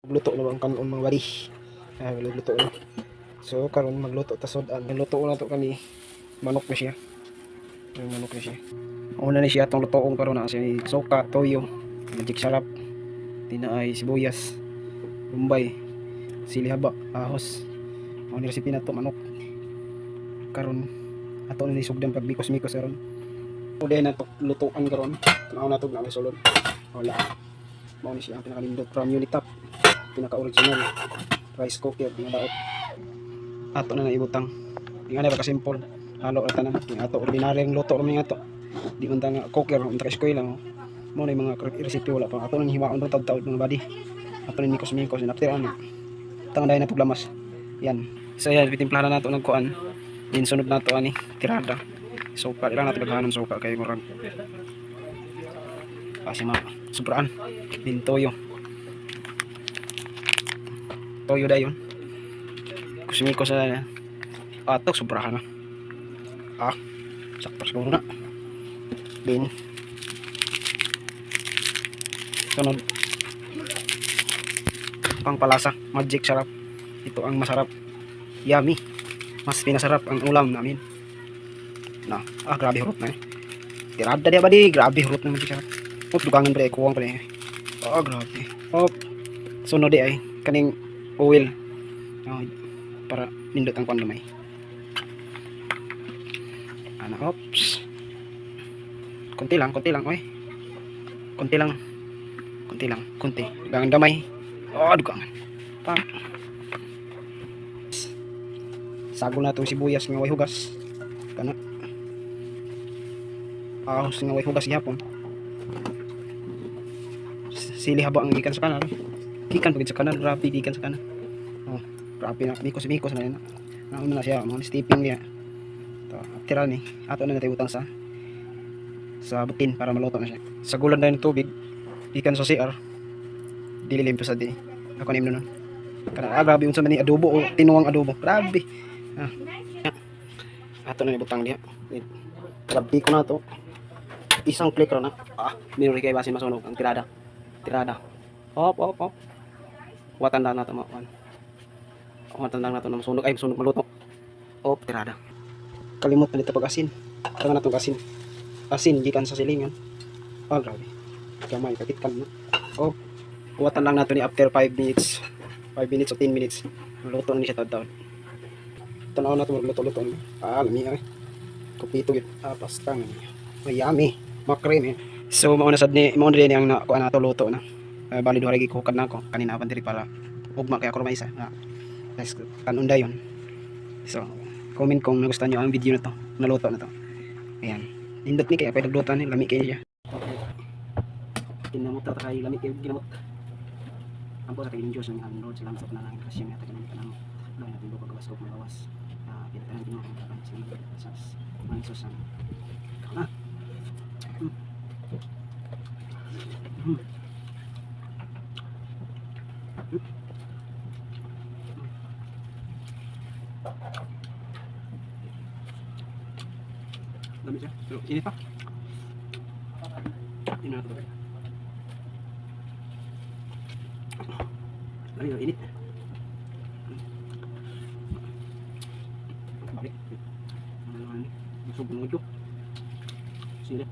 Luto na ang kanon mga bari. Luto na. So karon magluto ta sudan. Luto na to kami. Manok na siya. Yung manok na siya. Una na siya atong lutoon karon na siya suka, toyo, magic sarap, tinaay sibuyas, bombay, sili haba, ahos. Mao ni recipe na to manok. Karon ato ni sugdan pag mikos-mikos karon. Uday na to lutuan karon. Mao na to na may sulod. Wala. Mao ni siya ang pinakalindot from Unitap. Pinaka-original rice cooker pinadaot. Ato na naibutang. Ingani ra ka simple. Halo ra tanan. Yung ato ordinaryong luto ra mi ato. Di man ta nga cooker unta ka eskwela mo. Mao na mga recipe wala pa. Ato nang hiwaon ra taud mga body. Ato ni mikos-mikos na after ano. Tanday na puglamas. Yan. So yan pitimplahan na nato ng kuan. Din sunod nato ani tirada. So pa ilang nato daghanon suka kay murag. Kasi sobraan. Din toyo. Toyo dayon. Kusmikos na ato sobrahan na. Sakto siguro na. Din sunod pang palasa, magic sarap. Ito ang masarap. Yummy. Mas pinasarap ang ulam namin. Na, grabe hurot na eh. Tirada dia ba di? Grabe hurot na magic sarap. Dugangan pa kuwang pa eh. Grabe. Sunod di ay kaning oil. Para nindot ang kuan gamay. Oops. Konti lang oy. Konti lang. Dugangan damay. Dugangan. Sago na itong sibuyas nga way hugas. Kana. Ahos nga way hugas gihapon. Sili haba ang gikan sa kanan. Gikan pagid sa kanan, grabe gikan sa kanan. Grabe na mikos na yan. Nauna na siya, mga steeping niya. After ni, ato na natin utang sa butin para maluto na siya. Sa gulan na yung tubig, gikan sa CR. Dililim pa sa di. Ako na nun. Grabe yung sa mani adobo o tinuwang adobo. Grabe. Ato na ibutang diha. Grabe ko na to. Isang click ra na. Minuri kay basin masunog ang tirada. Hop. Watan na nato mo. Watan na nato na masunog ay masunog maluto. Tirada. Kalimot na dito pag asin. Tangan natong asin. Asin gikan sa silingan. Grabe. Gamay kakitkan na. Watan lang nato ni after 5 minutes. 5 minutes o 10 minutes. Luto na ni siya taon. Tanaw na ito magluto-luto. Lami ay. Kupito yun. Pastang. Yummy. Makrem eh. So mauna din ang nakuha na ito luto na. Bali duha lagi kukan na ako. Kanina pa diri para ugma kaya ako may isa. Kanunda yun. So comment kung nagustuhan nyo ang video na to. Naluto na to. Ayan. Nindot ni kaya pwede luto na. Lami kayo siya. Kinamot na tayo. Lami kayo ginamot. Ang po sa kayo ng Diyos ang Lord salamat sa panalangin kasi yung natin ng panang lang natin doon pagawas ko magawas pinatahan din mo ang kapan sa mga kasas mga isos ang dami siya pero init pa hindi na ito ba init balik. Sobrang luto. Sila.